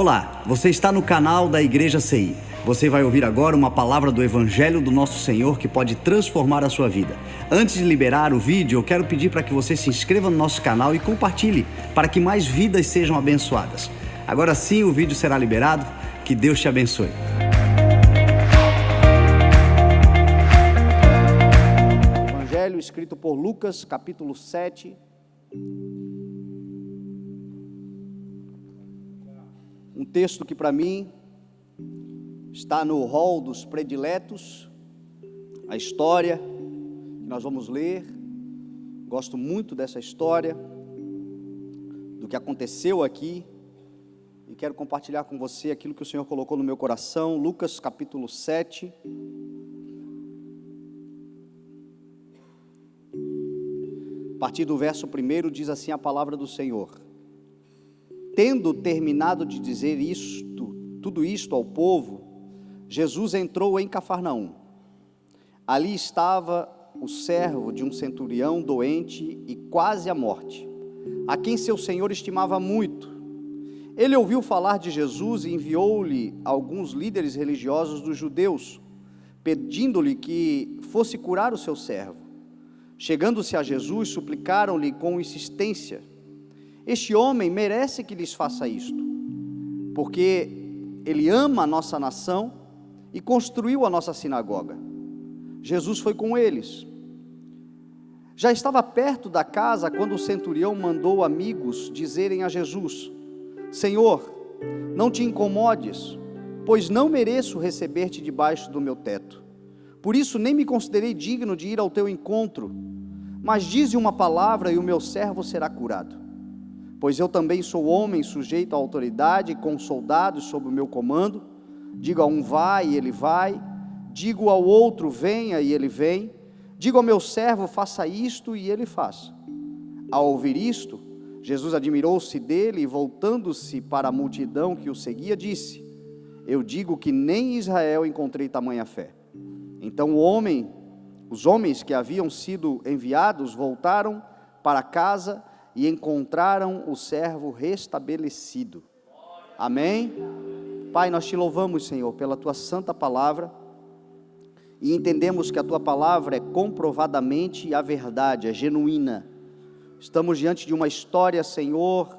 Olá, você está no canal da Igreja CI. Você vai ouvir agora uma palavra do Evangelho do Nosso Senhor que pode transformar a sua vida. Antes de liberar o vídeo, eu quero pedir para que você se inscreva no nosso canal e compartilhe, para que mais vidas sejam abençoadas. Agora sim, o vídeo será liberado. Que Deus te abençoe. Evangelho escrito por Lucas, capítulo 7. Um texto que para mim está no hall dos prediletos, a história que nós vamos ler. Gosto muito dessa história, do que aconteceu aqui, e quero compartilhar com você aquilo que o Senhor colocou no meu coração. Lucas capítulo 7. A partir do verso 1 diz assim a palavra do Senhor: Tendo terminado de dizer tudo isto ao povo, Jesus entrou em Cafarnaum. Ali estava o servo de um centurião doente e quase à morte, a quem seu senhor estimava muito. Ele ouviu falar de Jesus e enviou-lhe alguns líderes religiosos dos judeus, pedindo-lhe que fosse curar o seu servo. Chegando-se a Jesus, suplicaram-lhe com insistência: Este homem merece que lhes faça isto, porque ele ama a nossa nação e construiu a nossa sinagoga. Jesus foi com eles. Já estava perto da casa quando o centurião mandou amigos dizerem a Jesus: Senhor, não te incomodes, pois não mereço receber-te debaixo do meu teto. Por isso nem me considerei digno de ir ao teu encontro, mas dize uma palavra e o meu servo será curado. Pois eu também sou homem sujeito à autoridade, com soldados sob o meu comando. Digo a um vai e ele vai, digo ao outro venha e ele vem, digo ao meu servo faça isto e ele faz. Ao ouvir isto, Jesus admirou-se dele e voltando-se para a multidão que o seguia, disse: Eu digo que nem em Israel encontrei tamanha fé. Então os homens que haviam sido enviados voltaram para casa e encontraram o servo restabelecido. Amém? Pai, nós te louvamos, Senhor, pela tua santa palavra, e entendemos que a tua palavra é comprovadamente a verdade, é genuína. Estamos diante de uma história, Senhor,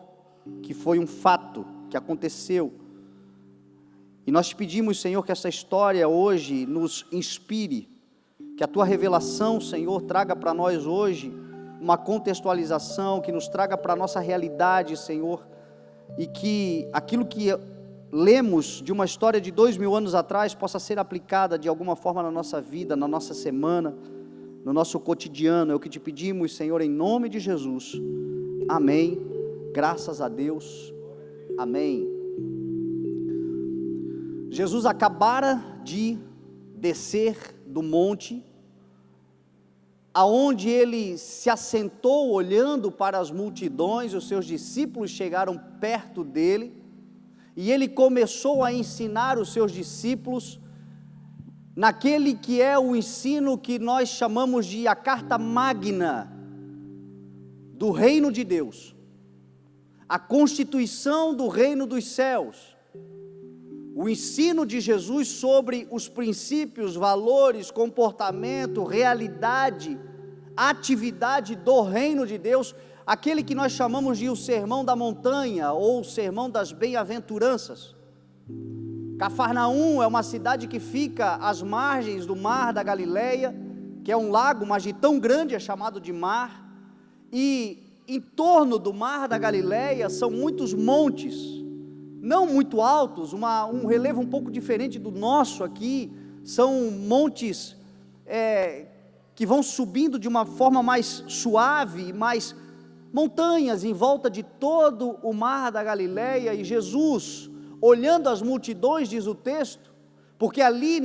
que foi um fato, que aconteceu, e nós te pedimos, Senhor, que essa história hoje nos inspire, que a tua revelação, Senhor, traga para nós hoje uma contextualização, que nos traga para a nossa realidade, Senhor, e que aquilo que lemos de uma história de 2000 anos atrás possa ser aplicada de alguma forma na nossa vida, na nossa semana, no nosso cotidiano. É o que te pedimos, Senhor, em nome de Jesus. Amém. Graças a Deus. Amém. Jesus acabara de descer do monte, aonde ele se assentou olhando para as multidões. Os seus discípulos chegaram perto dele, e ele começou a ensinar os seus discípulos, naquele que é o ensino que nós chamamos de a carta magna do reino de Deus, a constituição do reino dos céus, o ensino de Jesus sobre os princípios, valores, comportamento, realidade, atividade do reino de Deus, aquele que nós chamamos de o sermão da montanha, ou o sermão das bem-aventuranças. Cafarnaum é uma cidade que fica às margens do mar da Galileia, que é um lago, mas de tão grande é chamado de mar, e em torno do mar da Galileia são muitos montes, não muito altos, um relevo um pouco diferente do nosso aqui. São montes que vão subindo de uma forma mais suave, mais montanhas em volta de todo o mar da Galileia. E Jesus, olhando as multidões, diz o texto, porque ali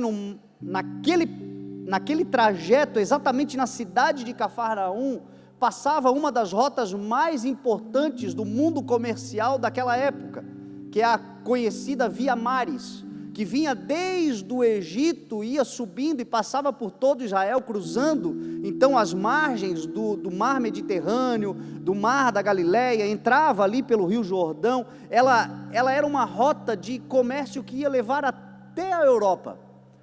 naquele trajeto, exatamente na cidade de Cafarnaum, passava uma das rotas mais importantes do mundo comercial daquela época, que é a conhecida Via Maris, que vinha desde o Egito, ia subindo e passava por todo Israel, cruzando então as margens do mar Mediterrâneo, do mar da Galileia, entrava ali pelo rio Jordão. Ela era uma rota de comércio que ia levar até a Europa.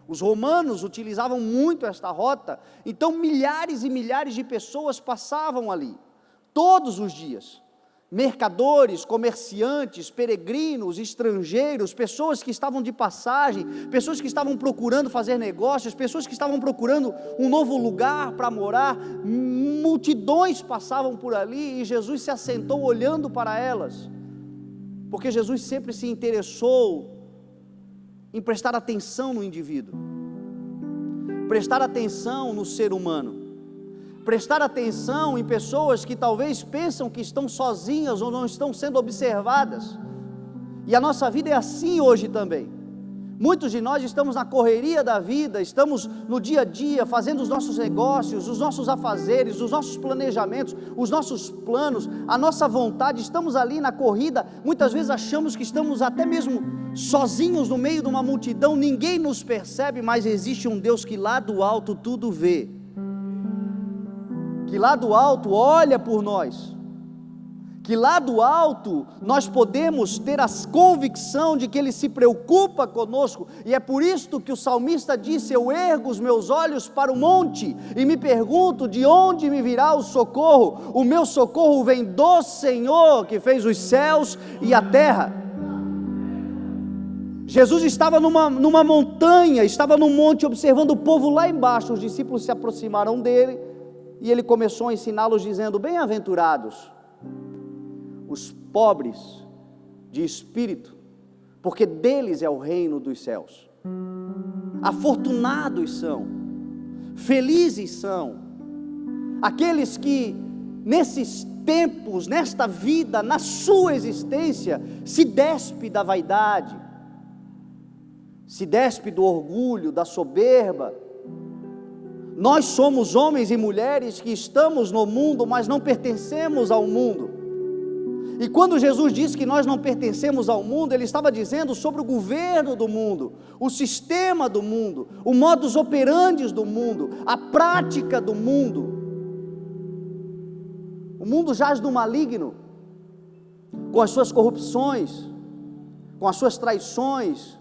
Os romanos utilizavam muito esta rota, então milhares e milhares de pessoas passavam ali, todos os dias. Mercadores, comerciantes, peregrinos, estrangeiros, pessoas que estavam de passagem, pessoas que estavam procurando fazer negócios, pessoas que estavam procurando um novo lugar para morar, multidões passavam por ali e Jesus se assentou olhando para elas, porque Jesus sempre se interessou em prestar atenção no indivíduo, prestar atenção no ser humano, prestar atenção em pessoas que talvez pensam que estão sozinhas ou não estão sendo observadas. E a nossa vida é assim hoje também. Muitos de nós estamos na correria da vida, estamos no dia a dia fazendo os nossos negócios, os nossos afazeres, os nossos planejamentos, os nossos planos, a nossa vontade, estamos ali na corrida. Muitas vezes achamos que estamos até mesmo sozinhos no meio de uma multidão, ninguém nos percebe, mas existe um Deus que lá do alto tudo vê, que lá do alto olha por nós, que lá do alto nós podemos ter a convicção de que Ele se preocupa conosco, e é por isto que o salmista disse: eu ergo os meus olhos para o monte, e me pergunto de onde me virá o socorro. O meu socorro vem do Senhor, que fez os céus e a terra. Jesus estava numa montanha, estava num monte observando o povo lá embaixo. Os discípulos se aproximaram dele, e ele começou a ensiná-los dizendo: bem-aventurados os pobres de espírito, porque deles é o reino dos céus. Afortunados são, felizes são, aqueles que nesses tempos, nesta vida, na sua existência, se despe da vaidade, se despe do orgulho, da soberba. Nós somos homens e mulheres que estamos no mundo, mas não pertencemos ao mundo. E quando Jesus disse que nós não pertencemos ao mundo, Ele estava dizendo sobre o governo do mundo, o sistema do mundo, o modus operandi do mundo, a prática do mundo. O mundo jaz no maligno, com as suas corrupções, com as suas traições,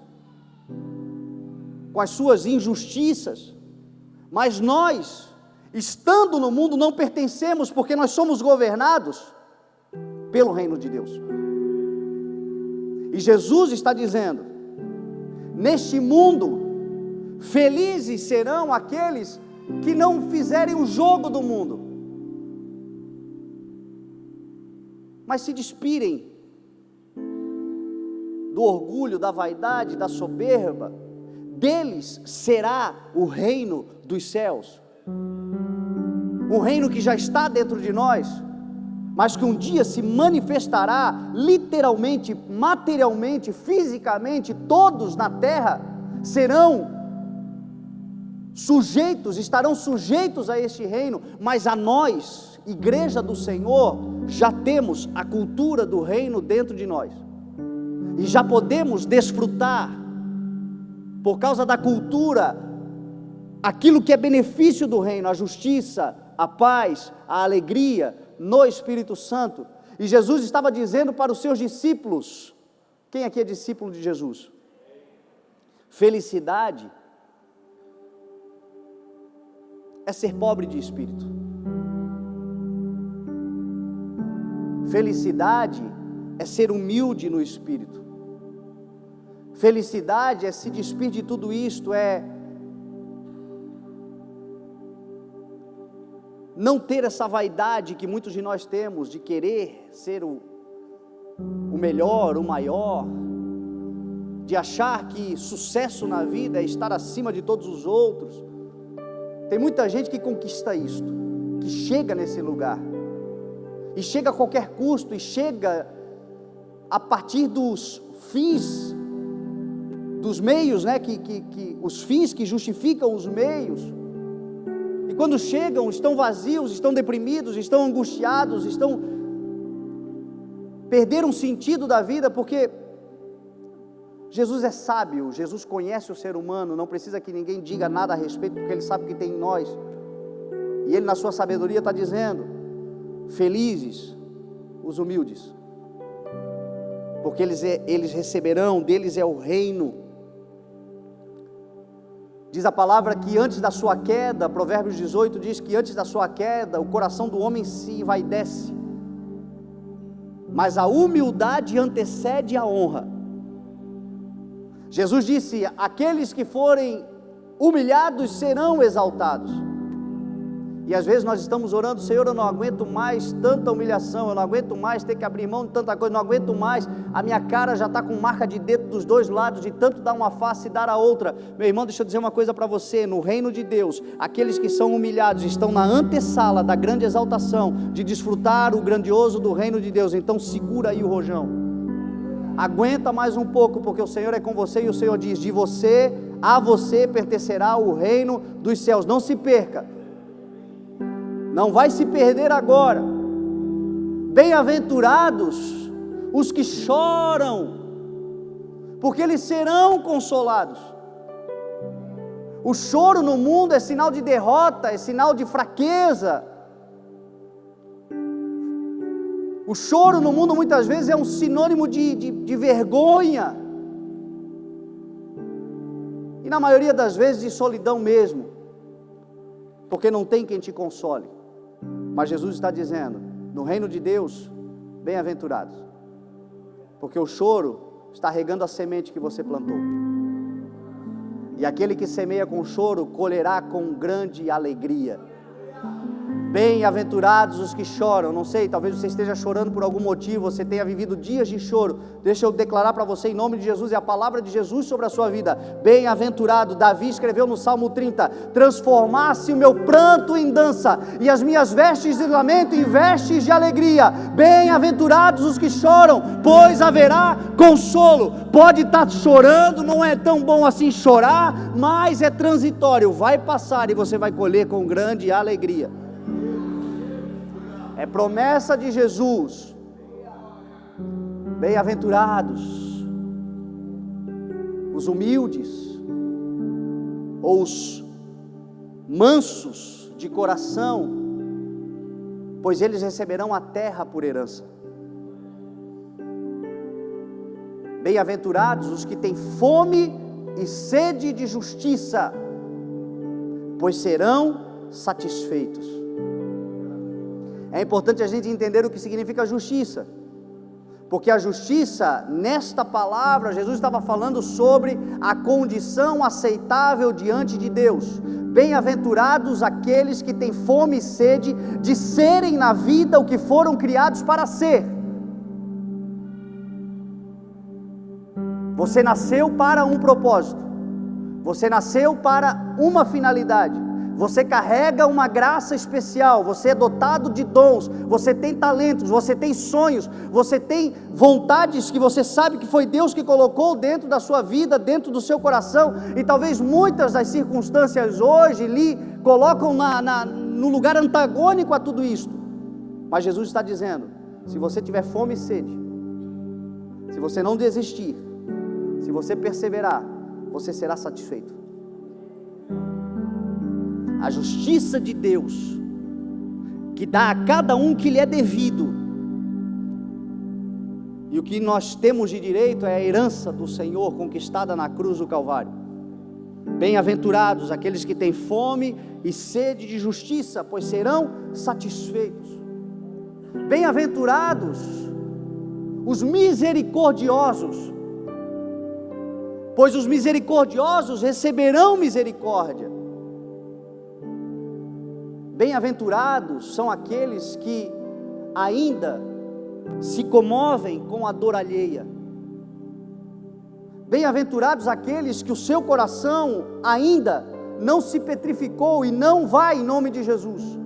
com as suas injustiças. Mas nós, estando no mundo, não pertencemos, porque nós somos governados pelo reino de Deus. E Jesus está dizendo: neste mundo, felizes serão aqueles que não fizerem o jogo do mundo, mas se despirem do orgulho, da vaidade, da soberba. Deles será o reino dos céus, um reino que já está dentro de nós, mas que um dia se manifestará literalmente, materialmente, fisicamente. Todos na terra serão sujeitos, estarão sujeitos a este reino, mas a nós, igreja do Senhor, já temos a cultura do reino dentro de nós, e já podemos desfrutar, por causa da cultura, aquilo que é benefício do reino, a justiça, a paz, a alegria no Espírito Santo. E Jesus estava dizendo para os seus discípulos: quem aqui é discípulo de Jesus? Felicidade é ser pobre de espírito. Felicidade é ser humilde no espírito. Felicidade é se despir de tudo isto, é não ter essa vaidade que muitos de nós temos, de querer ser o melhor, o maior, de achar que sucesso na vida é estar acima de todos os outros. Tem muita gente que conquista isto, que chega nesse lugar, e chega a qualquer custo, e chega a partir dos fins, dos meios, né, os fins que justificam os meios. E quando chegam, estão vazios, estão deprimidos, estão angustiados, perderam o sentido da vida, porque Jesus é sábio, Jesus conhece o ser humano, não precisa que ninguém diga nada a respeito, porque Ele sabe o que tem em nós. E Ele na sua sabedoria está dizendo: felizes os humildes, porque eles receberão, deles é o reino. Diz a palavra que antes da sua queda, Provérbios 18 diz que antes da sua queda, o coração do homem se envaidece, mas a humildade antecede a honra. Jesus disse: aqueles que forem humilhados serão exaltados. E às vezes nós estamos orando: Senhor, eu não aguento mais tanta humilhação, eu não aguento mais ter que abrir mão de tanta coisa, não aguento mais, a minha cara já está com marca de dedo dos dois lados, de tanto dar uma face e dar a outra. Meu irmão, deixa eu dizer uma coisa para você: no reino de Deus, aqueles que são humilhados estão na antessala da grande exaltação, de desfrutar o grandioso do reino de Deus. Então segura aí o rojão, aguenta mais um pouco, porque o Senhor é com você, e o Senhor diz: de você, a você pertencerá o reino dos céus. Não se perca, não vai se perder agora. Bem-aventurados os que choram, porque eles serão consolados. O choro no mundo é sinal de derrota, é sinal de fraqueza. O choro no mundo muitas vezes é um sinônimo de vergonha, e na maioria das vezes de solidão mesmo, porque não tem quem te console. Mas Jesus está dizendo: no reino de Deus, bem-aventurados, porque o choro está regando a semente que você plantou, e aquele que semeia com choro colherá com grande alegria. Bem-aventurados os que choram. Não sei, talvez você esteja chorando por algum motivo, você tenha vivido dias de choro. Deixa eu declarar para você em nome de Jesus, é a palavra de Jesus sobre a sua vida. Bem-aventurado, Davi escreveu no Salmo 30: transformasse o meu pranto em dança, e as minhas vestes de lamento em vestes de alegria. Bem-aventurados os que choram, pois haverá consolo. Pode estar chorando, não é tão bom assim chorar, mas é transitório, vai passar e você vai colher com grande alegria. É promessa de Jesus. Bem-aventurados os humildes, ou os mansos de coração, pois eles receberão a terra por herança. Bem-aventurados os que têm fome e sede de justiça, pois serão satisfeitos. É importante a gente entender o que significa justiça, porque a justiça, nesta palavra, Jesus estava falando sobre a condição aceitável diante de Deus. Bem-aventurados aqueles que têm fome e sede de serem na vida o que foram criados para ser. Você nasceu para um propósito, você nasceu para uma finalidade. Você carrega uma graça especial, você é dotado de dons, você tem talentos, você tem sonhos, você tem vontades que você sabe que foi Deus que colocou dentro da sua vida, dentro do seu coração, e talvez muitas das circunstâncias hoje lhe colocam no lugar antagônico a tudo isto, mas Jesus está dizendo: se você tiver fome e sede, se você não desistir, se você perseverar, você será satisfeito. A justiça de Deus, que dá a cada um que lhe é devido, e o que nós temos de direito é a herança do Senhor conquistada na cruz do Calvário. Bem-aventurados aqueles que têm fome e sede de justiça, pois serão satisfeitos. Bem-aventurados os misericordiosos, pois os misericordiosos receberão misericórdia. Bem-aventurados são aqueles que ainda se comovem com a dor alheia. Bem-aventurados aqueles que o seu coração ainda não se petrificou e não vai em nome de Jesus.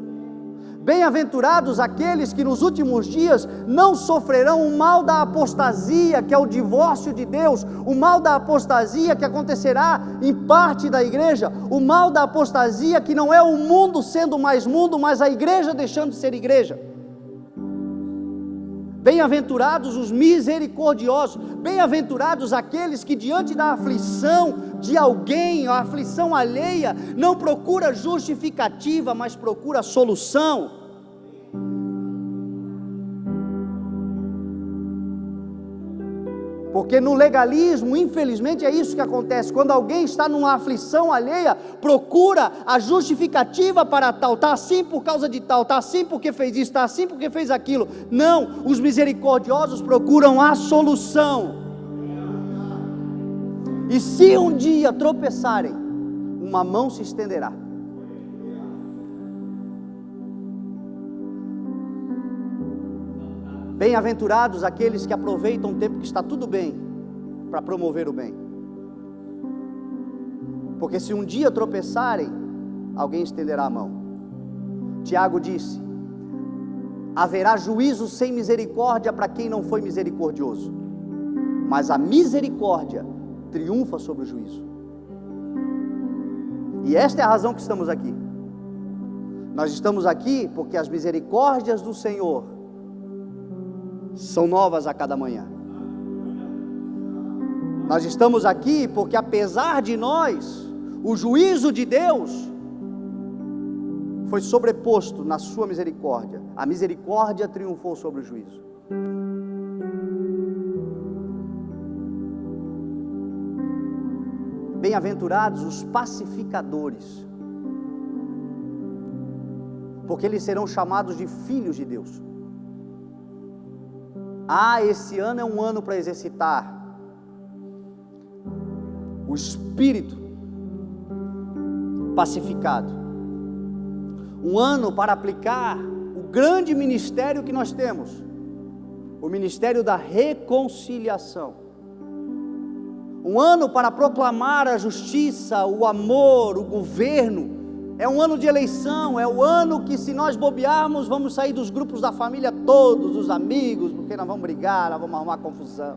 Bem-aventurados aqueles que nos últimos dias não sofrerão o mal da apostasia, que é o divórcio de Deus, o mal da apostasia que acontecerá em parte da igreja, o mal da apostasia que não é o mundo sendo mais mundo, mas a igreja deixando de ser igreja. Bem-aventurados os misericordiosos, bem-aventurados aqueles que diante da aflição de alguém, a aflição alheia, não procura justificativa, mas procura solução. Porque no legalismo, infelizmente, é isso que acontece. Quando alguém está numa aflição alheia, procura a justificativa para tal. Está assim por causa de tal, está assim porque fez isso, está assim porque fez aquilo. Não, os misericordiosos procuram a solução. E se um dia tropeçarem, uma mão se estenderá. Bem-aventurados aqueles que aproveitam o tempo que está tudo bem, para promover o bem. Porque se um dia tropeçarem, alguém estenderá a mão. Tiago disse: haverá juízo sem misericórdia para quem não foi misericordioso, mas a misericórdia triunfa sobre o juízo. E esta é a razão que estamos aqui. Nós estamos aqui porque as misericórdias do Senhor são novas a cada manhã. Nós estamos aqui porque, apesar de nós, o juízo de Deus foi sobreposto na sua misericórdia. A misericórdia triunfou sobre o juízo. Bem-aventurados os pacificadores, porque eles serão chamados de filhos de Deus. Esse ano é um ano para exercitar o espírito pacificado. Um ano para aplicar o grande ministério que nós temos, o ministério da reconciliação. Um ano para proclamar a justiça, o amor, o governo. É um ano de eleição, é o ano que, se nós bobearmos, vamos sair dos grupos da família todos, dos amigos, porque nós vamos brigar, nós vamos arrumar confusão.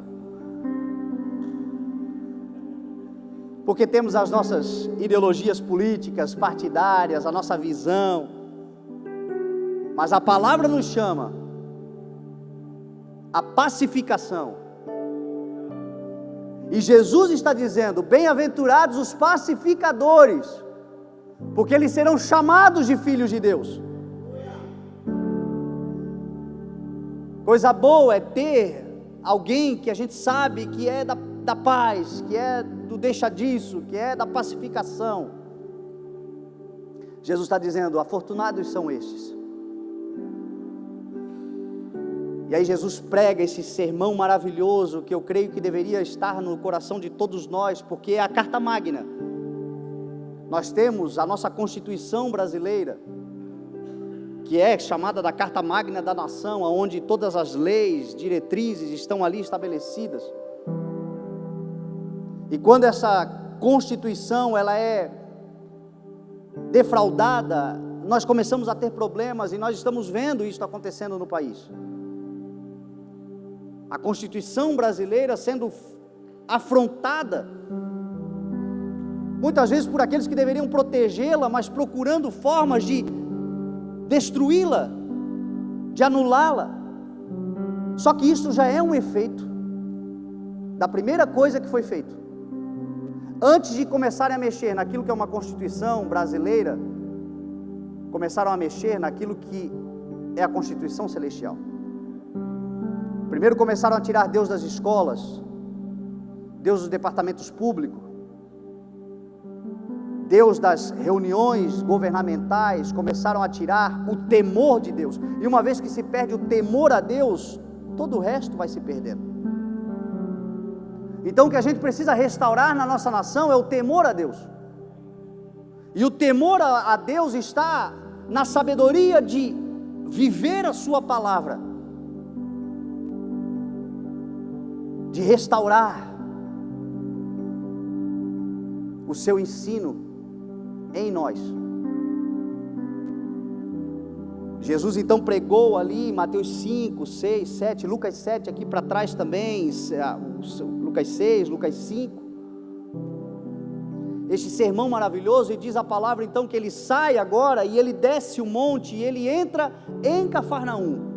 Porque temos as nossas ideologias políticas, partidárias, a nossa visão. Mas a palavra nos chama a pacificação. E Jesus está dizendo: bem-aventurados os pacificadores, porque eles serão chamados de filhos de Deus. Coisa boa é ter alguém que a gente sabe que é da paz, que é do deixa disso, que é da pacificação. Jesus está dizendo: afortunados são estes. E aí Jesus prega esse sermão maravilhoso, que eu creio que deveria estar no coração de todos nós, porque é a carta magna. Nós temos a nossa Constituição brasileira, que é chamada da Carta Magna da Nação, onde todas as leis, diretrizes estão ali estabelecidas. E quando essa Constituição ela é defraudada, nós começamos a ter problemas, e nós estamos vendo isso acontecendo no país. A Constituição brasileira sendo afrontada, muitas vezes por aqueles que deveriam protegê-la, mas procurando formas de destruí-la, de anulá-la. Só que isso já é um efeito da primeira coisa que foi feito. Antes de começarem a mexer naquilo que é uma Constituição brasileira, começaram a mexer naquilo que é a Constituição celestial. Primeiro começaram a tirar Deus das escolas, Deus dos departamentos públicos, Deus das reuniões governamentais. Começaram a tirar o temor de Deus, e uma vez que se perde o temor a Deus, todo o resto vai se perdendo. Então o que a gente precisa restaurar na nossa nação é o temor a Deus, e o temor a Deus está na sabedoria de viver a sua palavra, de restaurar o seu ensino em nós. Jesus então pregou ali em Mateus 5, 6, 7, Lucas 7 aqui para trás também, Lucas 6, Lucas 5, este sermão maravilhoso. E diz a palavra então que ele sai agora e ele desce o monte e ele entra em Cafarnaum.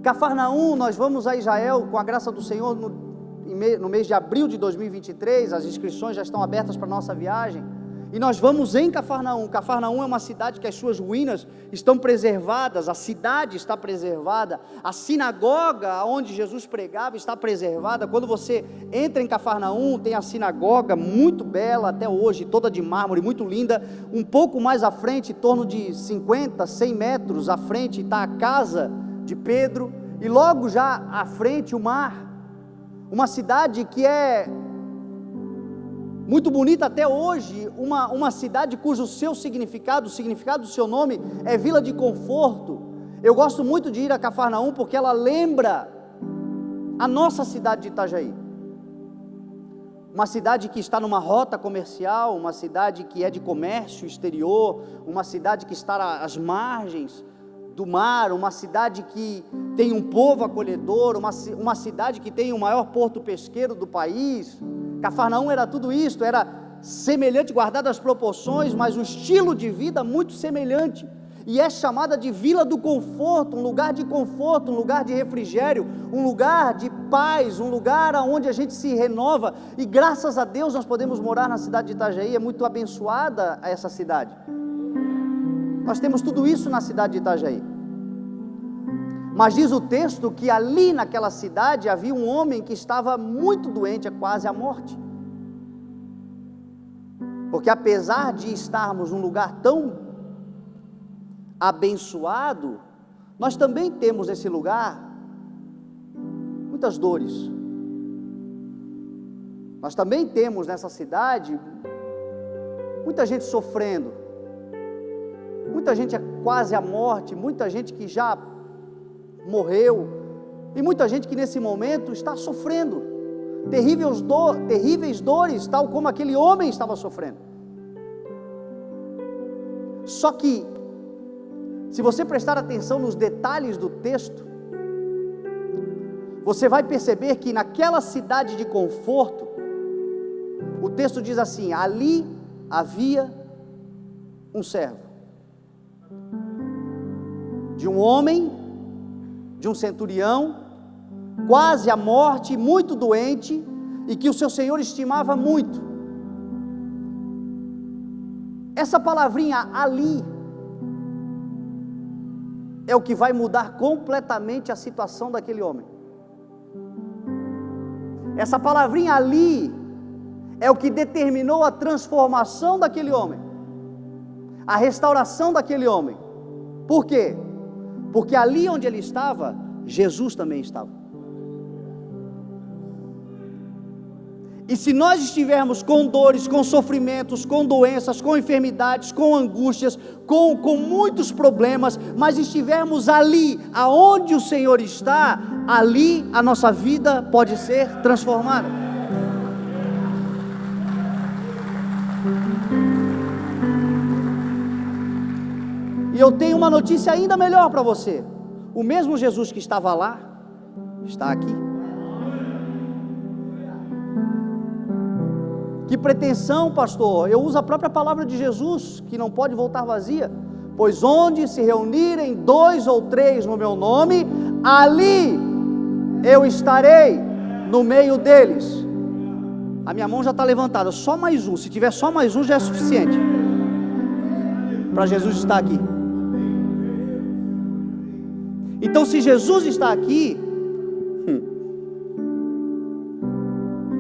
Cafarnaum, nós vamos a Israel com a graça do Senhor no mês de abril de 2023, as inscrições já estão abertas para a nossa viagem, e nós vamos em Cafarnaum. Cafarnaum é uma cidade que as suas ruínas estão preservadas, a cidade está preservada, a sinagoga onde Jesus pregava está preservada. Quando você entra em Cafarnaum, tem a sinagoga muito bela até hoje, toda de mármore, muito linda. Um pouco mais à frente, em torno de 50, 100 metros à frente, está a casa de Pedro, e logo já à frente o mar. Uma cidade que é muito bonita até hoje, uma cidade cujo seu significado, o significado do seu nome é Vila de Conforto. Eu gosto muito de ir a Cafarnaum porque ela lembra a nossa cidade de Itajaí. Uma cidade que está numa rota comercial, uma cidade que é de comércio exterior, uma cidade que está às margens do mar, uma cidade que tem um povo acolhedor, uma cidade que tem o maior porto pesqueiro do país. Cafarnaum era tudo isso, era semelhante, guardado as proporções, mas um estilo de vida muito semelhante, e é chamada de Vila do Conforto, um lugar de conforto, um lugar de refrigério, um lugar de paz, um lugar onde a gente se renova, e graças a Deus nós podemos morar na cidade de Itajaí. É muito abençoada essa cidade, nós temos tudo isso na cidade de Itajaí. Mas diz o texto que ali naquela cidade havia um homem que estava muito doente, quase à morte. Porque apesar de estarmos num lugar tão abençoado, nós também temos nesse lugar muitas dores. Nós também temos nessa cidade muita gente sofrendo, muita gente quase à morte, muita gente que já morreu, e muita gente que nesse momento está sofrendo terríveis dores, tal como aquele homem estava sofrendo. Só que, se você prestar atenção nos detalhes do texto, você vai perceber que naquela cidade de conforto, o texto diz assim: ali havia um servo, de um homem, de um centurião, quase à morte, muito doente, e que o seu senhor estimava muito. Essa palavrinha ali é o que vai mudar completamente a situação daquele homem. Essa palavrinha ali é o que determinou a transformação daquele homem, a restauração daquele homem. Por quê? Porque ali onde ele estava, Jesus também estava. E se nós estivermos com dores, com sofrimentos, com doenças, com enfermidades, com angústias, com muitos problemas, mas estivermos ali, aonde o Senhor está, ali a nossa vida pode ser transformada. E eu tenho uma notícia ainda melhor para você: o mesmo Jesus que estava lá, está aqui. Que pretensão, pastor? Eu uso a própria palavra de Jesus, que não pode voltar vazia. Pois onde se reunirem 2 ou 3 no meu nome, ali eu estarei no meio deles. A minha mão já está levantada, só mais um, se tiver só mais um já é suficiente para Jesus estar aqui. Então, se Jesus está aqui,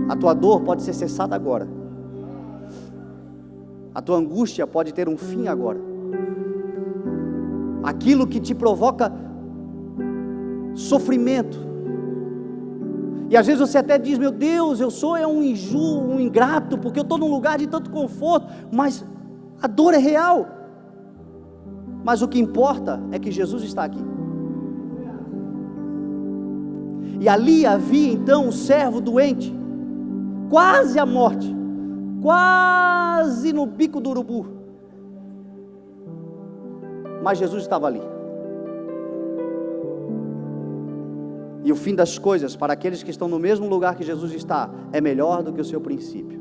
a tua dor pode ser cessada agora, a tua angústia pode ter um fim agora, aquilo que te provoca sofrimento, e às vezes você até diz: meu Deus, eu sou um ingrato, porque eu estou num lugar de tanto conforto, mas a dor é real. Mas o que importa é que Jesus está aqui. E ali havia então um servo doente, quase à morte, quase no bico do urubu, mas Jesus estava ali. E o fim das coisas, para aqueles que estão no mesmo lugar que Jesus está, é melhor do que o seu princípio.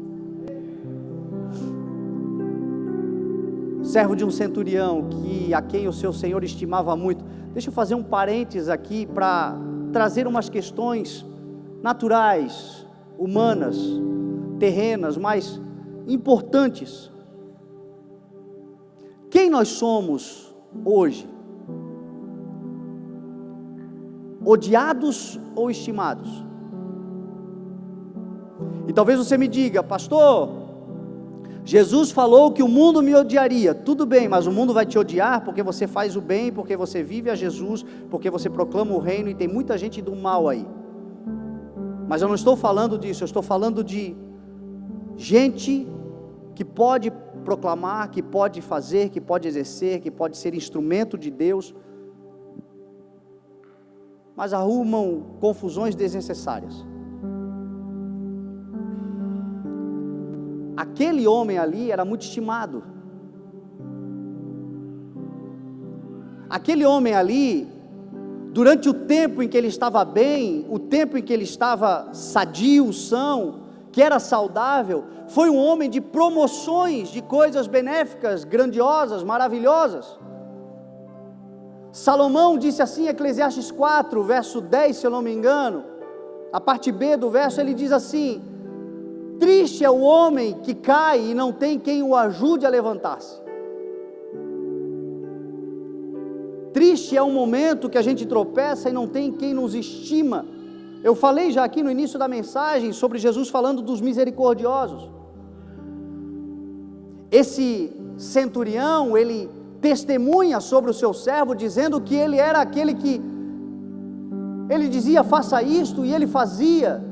Servo de um centurião, a quem o seu senhor estimava muito, Deixa eu fazer um parênteses aqui para trazer umas questões naturais, humanas, terrenas, mas importantes. Quem nós somos hoje? Odiados ou estimados? E talvez você me diga: pastor, Jesus falou que o mundo me odiaria. Tudo bem, mas o mundo vai te odiar porque você faz o bem, porque você vive a Jesus, porque você proclama o reino, e tem muita gente do mal aí. Mas eu não estou falando disso, eu estou falando de gente que pode proclamar, que pode fazer, que pode exercer, que pode ser instrumento de Deus, mas arrumam confusões desnecessárias. Aquele homem ali era muito estimado. Aquele homem ali, durante o tempo em que ele estava bem, o tempo em que ele estava sadio, são, que era saudável, foi um homem de promoções, de coisas benéficas, grandiosas, maravilhosas. Salomão disse assim em Eclesiastes 4, verso 10, se eu não me engano, a parte B do verso, ele diz assim: triste é o homem que cai e não tem quem o ajude a levantar-se. Triste é um momento que a gente tropeça e não tem quem nos estima. Eu falei já aqui no início da mensagem sobre Jesus falando dos misericordiosos. Esse centurião, ele testemunha sobre o seu servo, dizendo que ele era aquele que, ele dizia faça isto e ele fazia.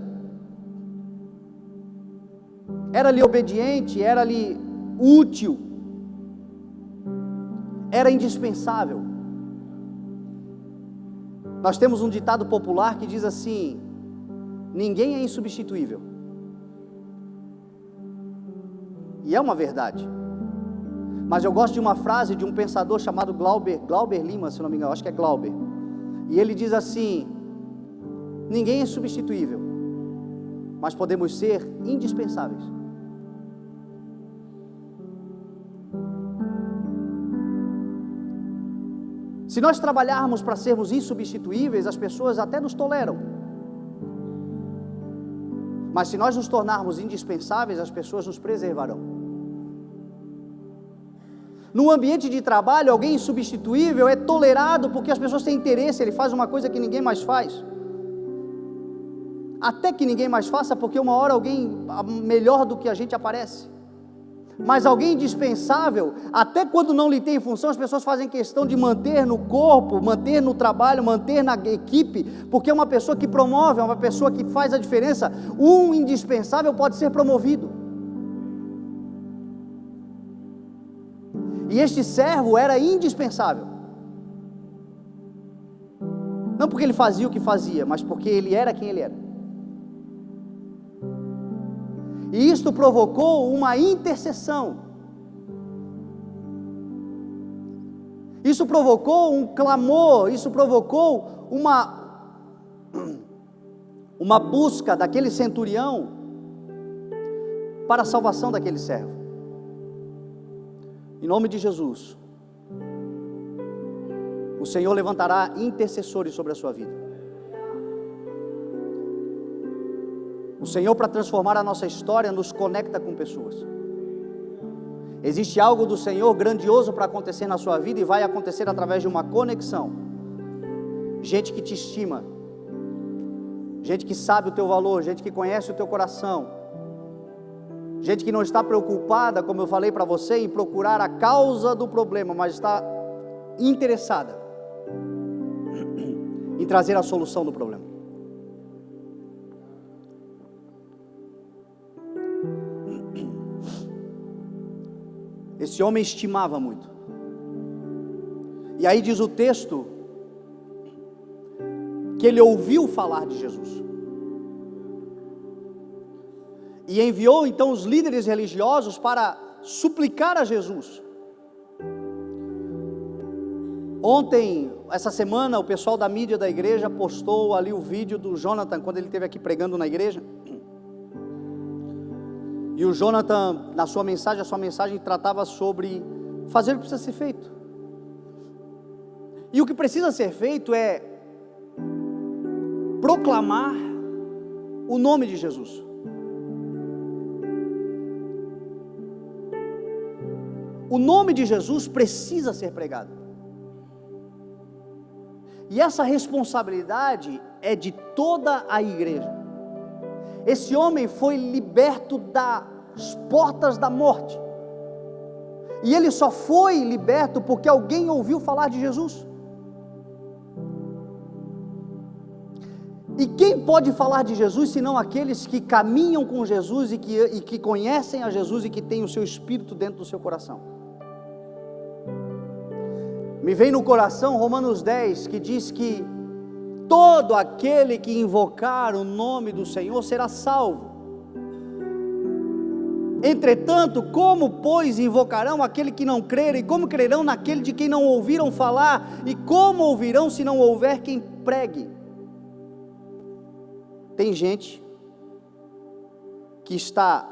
Era-lhe obediente, era-lhe útil, era indispensável. Nós temos um ditado popular que diz assim: ninguém é insubstituível. E é uma verdade. Mas eu gosto de uma frase de um pensador chamado Glauber Lima, se não me engano, acho que é Glauber. E ele diz assim: ninguém é substituível, mas podemos ser indispensáveis. Se nós trabalharmos para sermos insubstituíveis, as pessoas até nos toleram. Mas se nós nos tornarmos indispensáveis, as pessoas nos preservarão. No ambiente de trabalho, alguém insubstituível é tolerado porque as pessoas têm interesse, ele faz uma coisa que ninguém mais faz. Até que ninguém mais faça, porque uma hora alguém melhor do que a gente aparece. Mas alguém indispensável, até quando não lhe tem função, as pessoas fazem questão de manter no corpo, manter no trabalho, manter na equipe, porque é uma pessoa que promove, é uma pessoa que faz a diferença. Um indispensável pode ser promovido. E este servo era indispensável. Não porque ele fazia o que fazia, mas porque ele era quem ele era. E isto provocou uma intercessão. Isso provocou um clamor, isso provocou uma busca daquele centurião para a salvação daquele servo. Em nome de Jesus, o Senhor levantará intercessores sobre a sua vida. O Senhor, para transformar a nossa história, nos conecta com pessoas. Existe algo do Senhor grandioso para acontecer na sua vida, e vai acontecer através de uma conexão. Gente que te estima, gente que sabe o teu valor, gente que conhece o teu coração, gente que não está preocupada, como eu falei para você, em procurar a causa do problema, mas está interessada em trazer a solução do problema. Esse homem estimava muito. E aí diz o texto que ele ouviu falar de Jesus. E enviou então os líderes religiosos para suplicar a Jesus. Ontem, essa semana, o pessoal da mídia da igreja postou ali o vídeo do Jonathan, quando ele esteve aqui pregando na igreja. E o Jonathan, na sua mensagem, a sua mensagem tratava sobre fazer o que precisa ser feito. E o que precisa ser feito é proclamar o nome de Jesus. O nome de Jesus precisa ser pregado. E essa responsabilidade é de toda a igreja. Esse homem foi liberto das portas da morte. E ele só foi liberto porque alguém ouviu falar de Jesus. E quem pode falar de Jesus, senão aqueles que caminham com Jesus e que conhecem a Jesus e que têm o seu Espírito dentro do seu coração? Me vem no coração Romanos 10, que diz que todo aquele que invocar o nome do Senhor será salvo. Entretanto, como, pois, invocarão aquele que não crer, e como crerão naquele de quem não ouviram falar, e como ouvirão se não houver quem pregue? Tem gente que está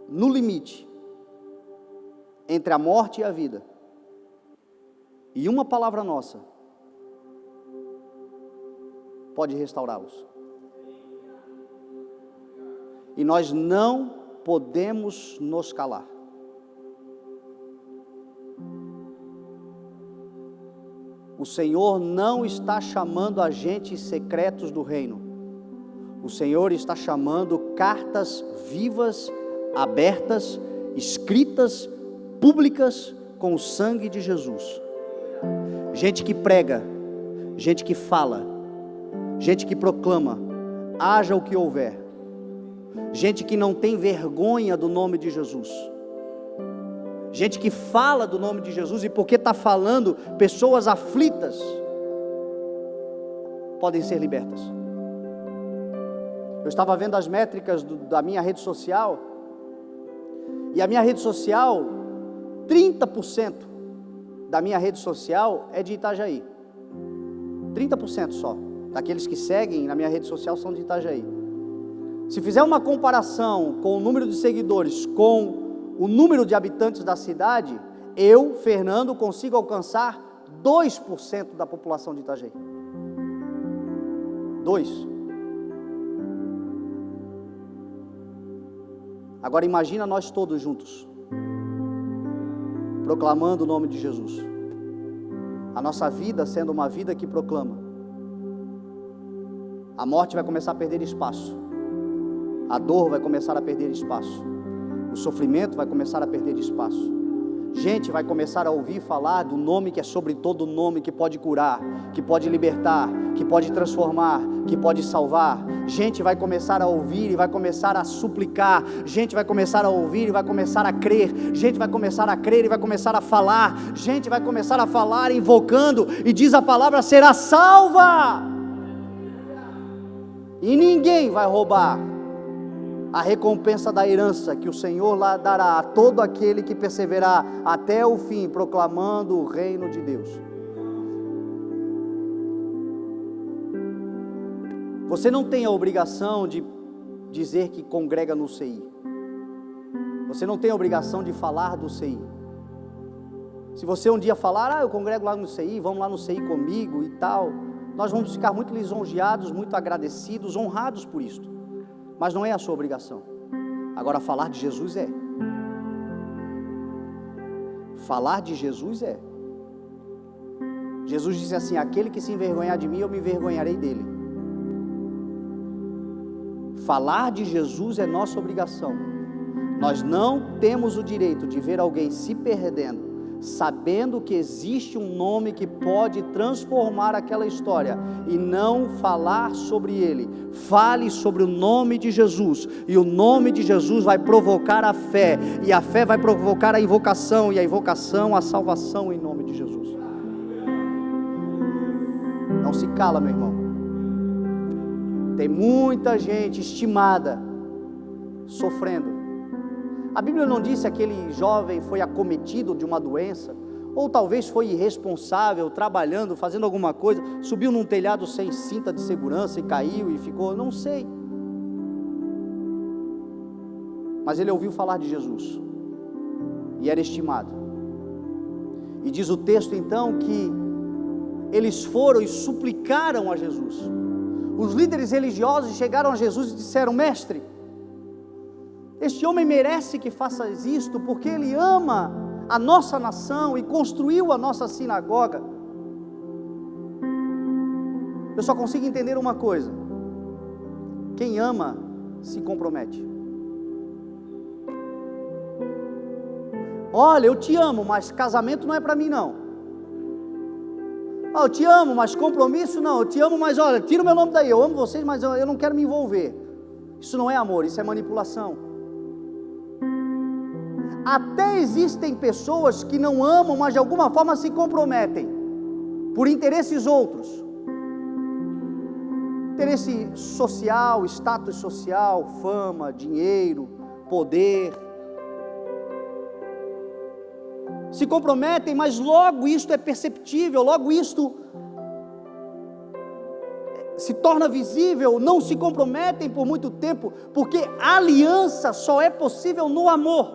no limite entre a morte e a vida, e uma palavra nossa pode restaurá-los. E nós não podemos nos calar. O Senhor não está chamando agentes secretos do reino. O Senhor está chamando cartas vivas, abertas, escritas, públicas, com o sangue de Jesus. Gente que prega, gente que fala, gente que proclama, haja o que houver. Gente que não tem vergonha do nome de Jesus. Gente que fala do nome de Jesus, e porque está falando, pessoas aflitas podem ser libertas. Eu estava vendo as métricas da minha rede social, e a minha rede social, 30% da minha rede social é de Itajaí. 30% só, daqueles que seguem na minha rede social são de Itajaí. Se fizer uma comparação com o número de seguidores com o número de habitantes da cidade, eu, Fernando, consigo alcançar 2% da população de Itajaí. 2%. Agora imagina nós todos juntos, proclamando o nome de Jesus. A nossa vida sendo uma vida que proclama. A morte vai começar a perder espaço. A dor vai começar a perder espaço. O sofrimento vai começar a perder espaço. Gente vai começar a ouvir falar do nome que é sobre todo nome, que pode curar, que pode libertar, que pode transformar, que pode salvar. Gente vai começar a ouvir e vai começar a suplicar. Gente vai começar a ouvir e vai começar a crer. Gente vai começar a crer e vai começar a falar. Gente vai começar a falar invocando, e diz a palavra, será salva. E ninguém vai roubar a recompensa da herança que o Senhor lá dará a todo aquele que perseverar até o fim, proclamando o reino de Deus. Você não tem a obrigação de dizer que congrega no CI. Você não tem a obrigação de falar do CI. Se você um dia falar, eu congrego lá no CI, vamos lá no CI comigo e tal, nós vamos ficar muito lisonjeados, muito agradecidos, honrados por isto. Mas não é a sua obrigação. Agora, falar de Jesus é. Falar de Jesus é. Jesus disse assim, aquele que se envergonhar de mim, eu me envergonharei dele. Falar de Jesus é nossa obrigação. Nós não temos o direito de ver alguém se perdendo, sabendo que existe um nome que pode transformar aquela história, e não falar sobre ele. Fale sobre o nome de Jesus, e o nome de Jesus vai provocar a fé, e a fé vai provocar a invocação, e a invocação a salvação em nome de Jesus. Não se cala, meu irmão. Tem muita gente estimada sofrendo. A Bíblia não diz se aquele jovem foi acometido de uma doença, ou talvez foi irresponsável, trabalhando, fazendo alguma coisa, subiu num telhado sem cinta de segurança e caiu e ficou, não sei. Mas ele ouviu falar de Jesus, e era estimado. E diz o texto então que eles foram e suplicaram a Jesus. Os líderes religiosos chegaram a Jesus e disseram: mestre, este homem merece que faças isto, porque ele ama a nossa nação e construiu a nossa sinagoga. Eu só consigo entender uma coisa: quem ama se compromete. Olha, eu te amo, mas casamento não é para mim não. Eu te amo, mas compromisso não. Eu te amo, mas olha, tira o meu nome daí. Eu amo vocês, mas eu não quero me envolver. Isso não é amor, isso é manipulação. Até existem pessoas que não amam, mas de alguma forma se comprometem por interesses outros. Interesse social, status social, fama, dinheiro, poder. Se comprometem, mas logo isto é perceptível, logo isto se torna visível, não se comprometem por muito tempo, porque a aliança só é possível no amor.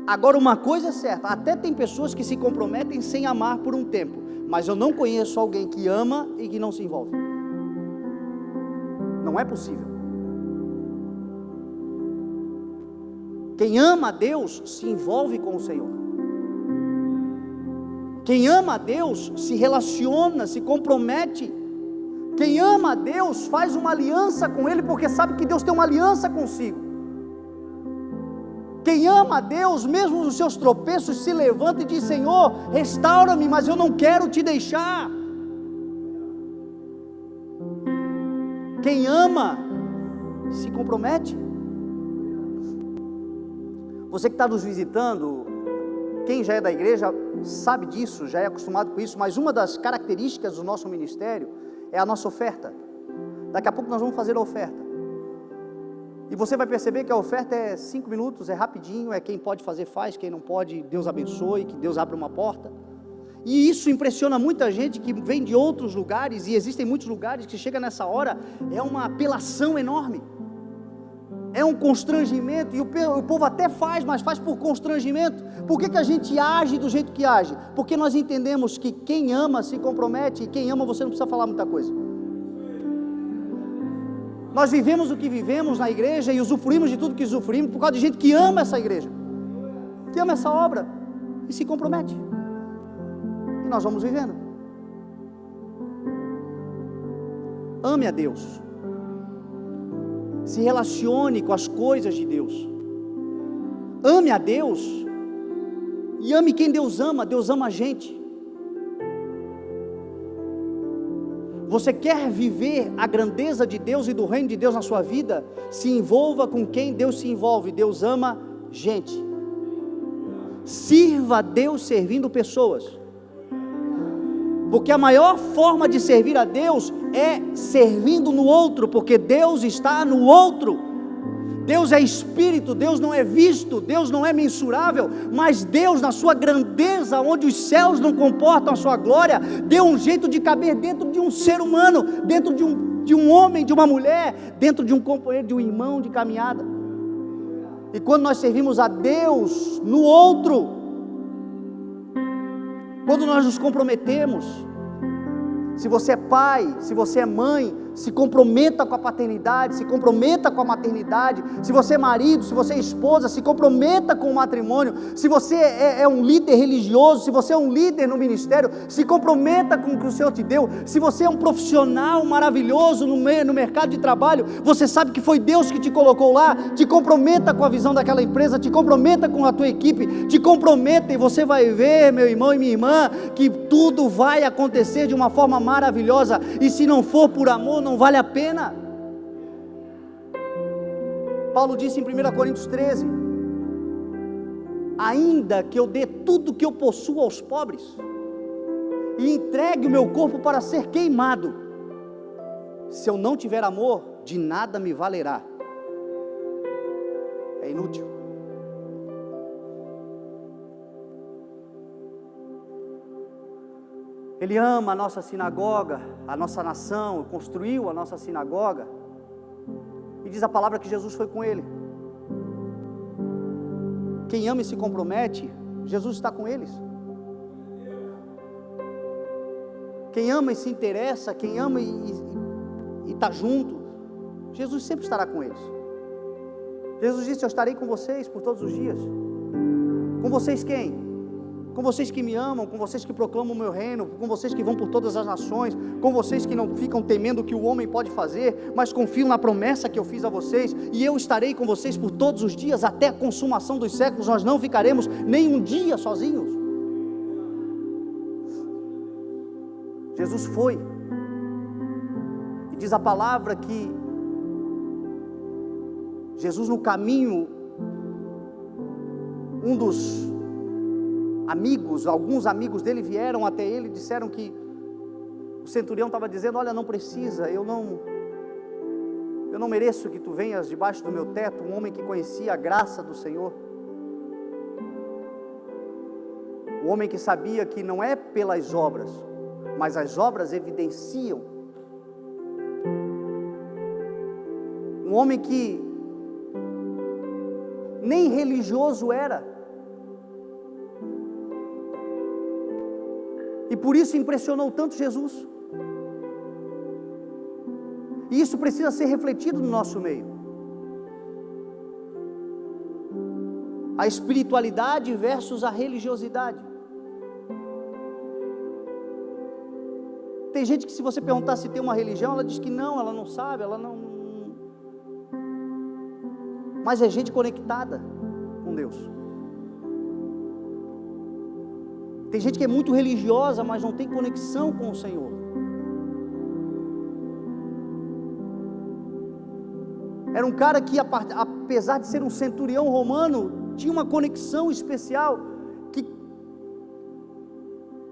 Agora, uma coisa é certa, até tem pessoas que se comprometem sem amar por um tempo, mas eu não conheço alguém que ama e que não se envolve. Não é possível. Quem ama a Deus se envolve com o Senhor. Quem ama a Deus se relaciona, se compromete. Quem ama a Deus faz uma aliança com Ele, porque sabe que Deus tem uma aliança consigo. Quem ama a Deus, mesmo nos seus tropeços, se levanta e diz: Senhor, restaura-me, mas eu não quero te deixar. Quem ama se compromete. Você que está nos visitando, quem já é da igreja sabe disso, já é acostumado com isso, mas uma das características do nosso ministério é a nossa oferta. Daqui a pouco nós vamos fazer a oferta, e você vai perceber que a oferta é 5 minutos, é rapidinho, é quem pode fazer faz, quem não pode, Deus abençoe, que Deus abra uma porta. E isso impressiona muita gente que vem de outros lugares, e existem muitos lugares que chega nessa hora, é uma apelação enorme, é um constrangimento, e o povo até faz, mas faz por constrangimento. Por que a gente age do jeito que age? Porque nós entendemos que quem ama se compromete, e quem ama você não precisa falar muita coisa. Nós vivemos o que vivemos na igreja e usufruímos de tudo que usufruímos por causa de gente que ama essa igreja, que ama essa obra e se compromete. E nós vamos vivendo. Ame a Deus. Se relacione com as coisas de Deus. Ame a Deus e ame quem Deus ama. Deus ama a gente. Você quer viver a grandeza de Deus e do reino de Deus na sua vida? Se envolva com quem Deus se envolve. Deus ama gente. Sirva a Deus servindo pessoas. Porque a maior forma de servir a Deus é servindo no outro, porque Deus está no outro. Deus é espírito, Deus não é visto, Deus não é mensurável, mas Deus, na sua grandeza, onde os céus não comportam a sua glória, deu um jeito de caber dentro de um ser humano, dentro de um homem, de uma mulher, dentro de um companheiro, de um irmão de caminhada. E quando nós servimos a Deus no outro, quando nós nos comprometemos, se você é pai, se você é mãe, se comprometa com a paternidade, se comprometa com a maternidade. Se você é marido, se você é esposa, se comprometa com o matrimônio. Se você é um líder religioso, se você é um líder no ministério, se comprometa com o que o Senhor te deu. Se você é um profissional maravilhoso no mercado de trabalho, você sabe que foi Deus que te colocou lá, te comprometa com a visão daquela empresa, te comprometa com a tua equipe, te comprometa, e você vai ver, meu irmão e minha irmã, que tudo vai acontecer de uma forma maravilhosa. E se não for por amor, não vale a pena. Paulo disse em 1 Coríntios 13: ainda que eu dê tudo que eu possuo aos pobres, e entregue o meu corpo para ser queimado, se eu não tiver amor, de nada me valerá. É inútil. Ele ama a nossa sinagoga, a nossa nação, construiu a nossa sinagoga, e diz a palavra que Jesus foi com ele. Quem ama e se compromete, Jesus está com eles. quem ama e se interessa, quem ama e está junto, Jesus sempre estará com eles. Jesus disse: eu estarei com vocês por todos os dias. Com vocês quem? Com vocês que me amam, com vocês que proclamam o meu reino, com vocês que vão por todas as nações, com vocês que não ficam temendo o que o homem pode fazer, mas confiam na promessa que eu fiz a vocês, e eu estarei com vocês por todos os dias, até a consumação dos séculos. Nós não ficaremos nem um dia sozinhos. Jesus foi, e diz a palavra que Jesus, no caminho, um dos amigos, alguns amigos dele vieram até ele e disseram que o centurião estava dizendo: olha, não precisa, eu não mereço que tu venhas debaixo do meu teto. Um homem que conhecia a graça do Senhor, um homem que sabia que não é pelas obras, mas as obras evidenciam. Um homem que nem religioso era, e por isso impressionou tanto Jesus. E isso precisa ser refletido no nosso meio. A espiritualidade versus a religiosidade. Tem gente que, se você perguntar se tem uma religião, ela diz que não, ela não sabe, ela não. Mas é gente conectada com Deus. Tem gente que é muito religiosa, mas não tem conexão com o Senhor. Era um cara que, apesar de ser um centurião romano, tinha uma conexão especial,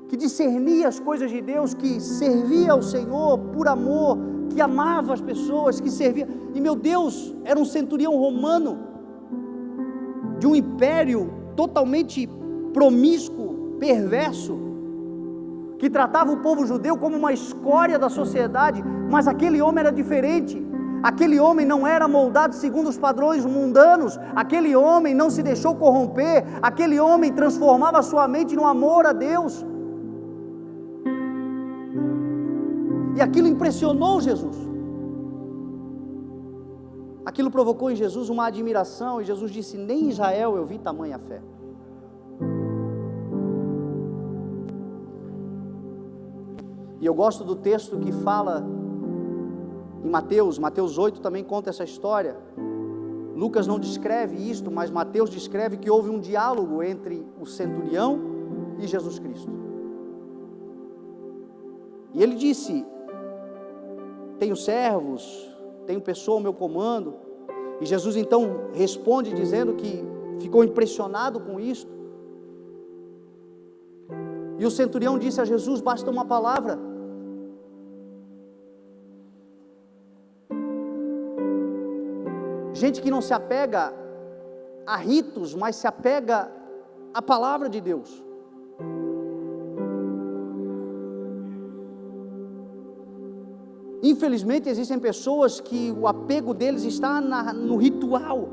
que discernia as coisas de Deus, que servia ao Senhor por amor, que amava as pessoas, que servia. E meu Deus, era um centurião romano, de um império totalmente promíscuo, perverso, que tratava o povo judeu como uma escória da sociedade. Mas aquele homem era diferente. Aquele homem não era moldado segundo os padrões mundanos. Aquele homem não se deixou corromper. Aquele homem transformava a sua mente no amor a Deus. E aquilo impressionou Jesus. Aquilo provocou em Jesus uma admiração, e Jesus disse: nem em Israel eu vi tamanha fé. E eu gosto do texto que fala em Mateus 8 também conta essa história. Lucas não descreve isto, mas Mateus descreve que houve um diálogo entre o centurião e Jesus Cristo. E ele disse: tenho servos, tenho pessoa ao meu comando. E Jesus então responde dizendo que ficou impressionado com isto. E o centurião disse a Jesus: basta uma palavra. Gente que não se apega a ritos, mas se apega à palavra de Deus. Infelizmente existem pessoas que o apego deles está no ritual.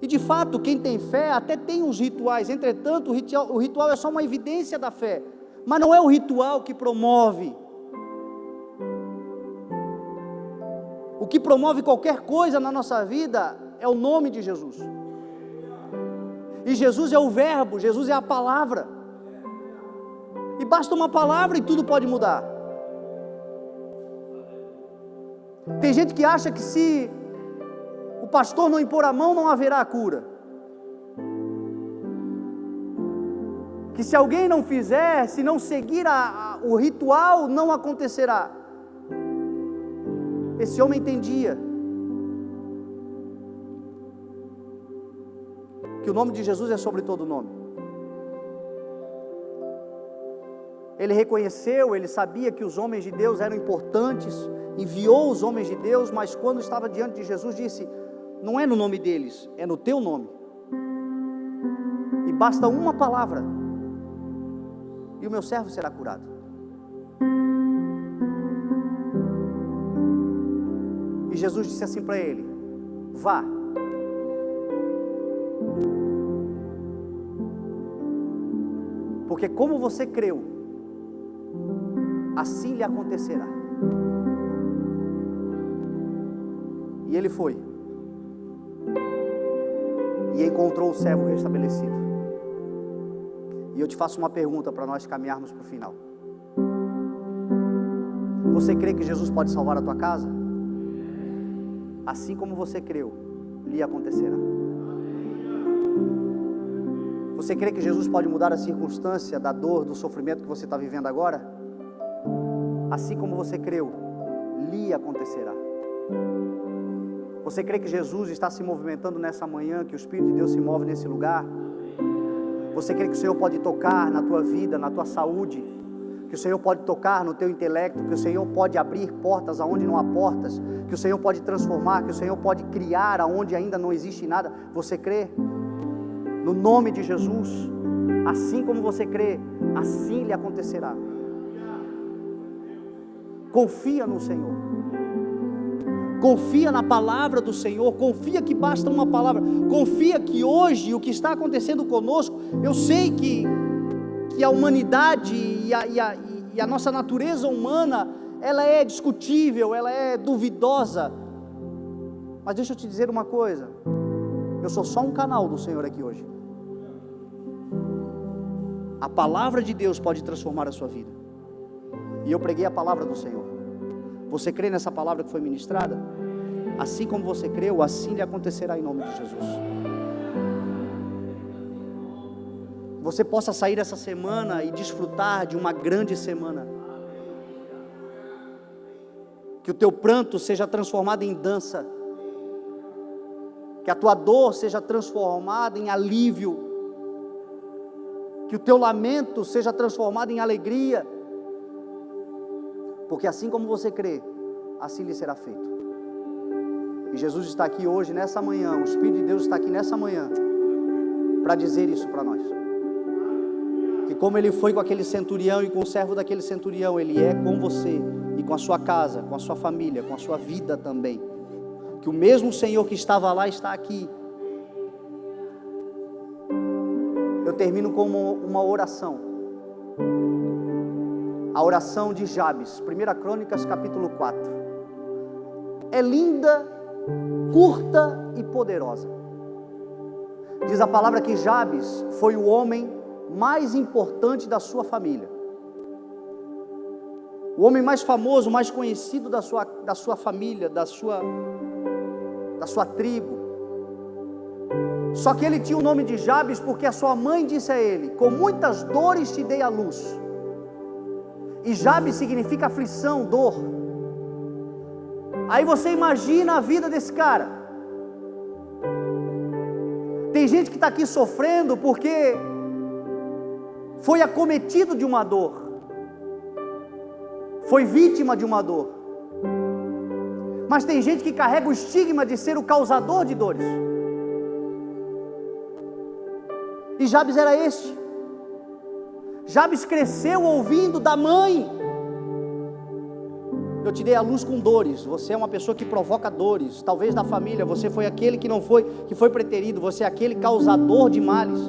E de fato, quem tem fé até tem os rituais. Entretanto, o ritual é só uma evidência da fé, mas não é o ritual que promove. O que promove qualquer coisa na nossa vida é o nome de Jesus. E Jesus é o verbo, Jesus é a palavra. E basta uma palavra e tudo pode mudar. Tem gente que acha que se o pastor não impor a mão, não haverá cura. Que se alguém não fizer, se não seguir o ritual, não acontecerá. Esse homem entendia que o nome de Jesus é sobre todo nome. Ele reconheceu, ele sabia que os homens de Deus eram importantes, enviou os homens de Deus, mas quando estava diante de Jesus disse: não é no nome deles, é no teu nome. E basta uma palavra e o meu servo será curado. E Jesus disse assim para ele: vá. Porque como você creu, assim lhe acontecerá. E ele foi e encontrou o servo restabelecido. E eu te faço uma pergunta para nós caminharmos para o final. Você crê que Jesus pode salvar a tua casa? Assim como você creu, lhe acontecerá. Você crê que Jesus pode mudar a circunstância da dor, do sofrimento que você está vivendo agora? Assim como você creu, lhe acontecerá. Você crê que Jesus está se movimentando nessa manhã, que o Espírito de Deus se move nesse lugar? Você crê que o Senhor pode tocar na tua vida, na tua saúde? Que o Senhor pode tocar no teu intelecto? Que o Senhor pode abrir portas aonde não há portas? Que o Senhor pode transformar? Que o Senhor pode criar aonde ainda não existe nada? Você crê? No nome de Jesus, assim como você crê, assim lhe acontecerá. Confia no Senhor. Confia na palavra do Senhor, confia que basta uma palavra, confia que hoje o que está acontecendo conosco, eu sei que a humanidade e a nossa natureza humana, ela é discutível, ela é duvidosa, mas deixa eu te dizer uma coisa, eu sou só um canal do Senhor aqui hoje. A palavra de Deus pode transformar a sua vida, e eu preguei a palavra do Senhor. Você crê nessa palavra que foi ministrada? Assim como você creu, assim lhe acontecerá em nome de Jesus. Você possa sair essa semana e desfrutar de uma grande semana. Que o teu pranto seja transformado em dança. Que a tua dor seja transformada em alívio. Que o teu lamento seja transformado em alegria. Porque assim como você crê, assim lhe será feito. E Jesus está aqui hoje, nessa manhã, o Espírito de Deus está aqui nessa manhã, para dizer isso para nós. Que como Ele foi com aquele centurião e com o servo daquele centurião, Ele é com você e com a sua casa, com a sua família, com a sua vida também. Que o mesmo Senhor que estava lá está aqui. Eu termino com uma oração. A oração de Jabes, 1 Crônicas capítulo 4. É linda, curta e poderosa. Diz a palavra que Jabes foi o homem mais importante da sua família. O homem mais famoso, mais conhecido da sua família, da sua tribo. Só que ele tinha o nome de Jabes porque a sua mãe disse a ele: com muitas dores te dei a luz. E Jabes significa aflição, dor. Aí você imagina a vida desse cara. Tem gente que está aqui sofrendo porque foi acometido de uma dor, foi vítima de uma dor. Mas tem gente que carrega o estigma de ser o causador de dores. E Jabes era este. Jabes cresceu ouvindo da mãe: eu te dei a luz com dores. Você é uma pessoa que provoca dores. Talvez na família você foi aquele que foi preterido. Você é aquele causador de males.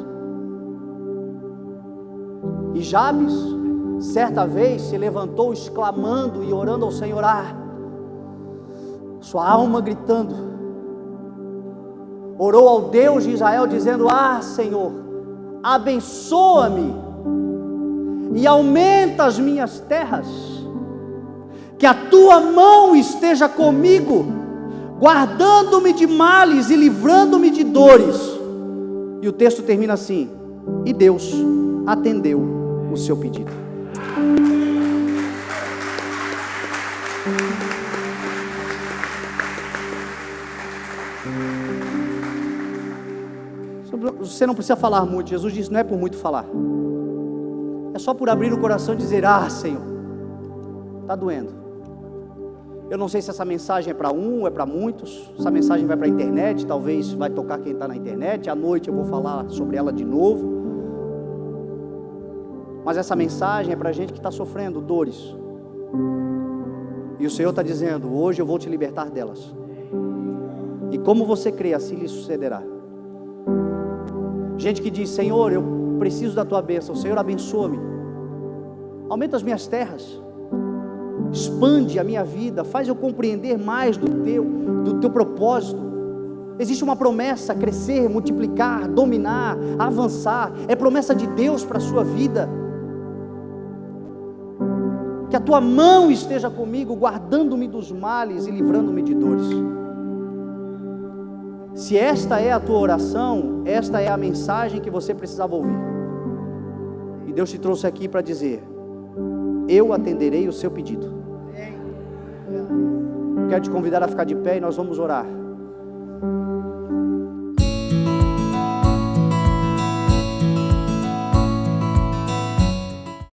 E Jabes, certa vez, se levantou exclamando e orando ao Senhor, sua alma gritando, orou ao Deus de Israel dizendo: Senhor, abençoa-me e aumenta as minhas terras, que a tua mão esteja comigo, guardando-me de males e livrando-me de dores. E o texto termina assim: e Deus atendeu o seu pedido. Você não precisa falar muito. Jesus disse: não é por muito falar, é só por abrir o coração e dizer: Senhor, está doendo. Eu não sei se essa mensagem é para um ou é para muitos. Essa mensagem vai para a internet, talvez vai tocar quem está na internet. À noite eu vou falar sobre ela de novo. Mas essa mensagem é para gente que está sofrendo dores. E o Senhor está dizendo: hoje eu vou te libertar delas. E como você crê, assim lhe sucederá. Gente que diz: Senhor, eu preciso da tua bênção. Senhor, abençoa-me, aumenta as minhas terras. expande a minha vida, faz eu compreender mais do teu propósito. Existe uma promessa: crescer, multiplicar, dominar, avançar. É promessa de Deus para a sua vida. Que a tua mão esteja comigo, guardando-me dos males e livrando-me de dores. Se esta é a tua oração, esta é a mensagem que você precisava ouvir. E Deus te trouxe aqui para dizer: eu atenderei o seu pedido. Eu quero te convidar a ficar de pé e nós vamos orar.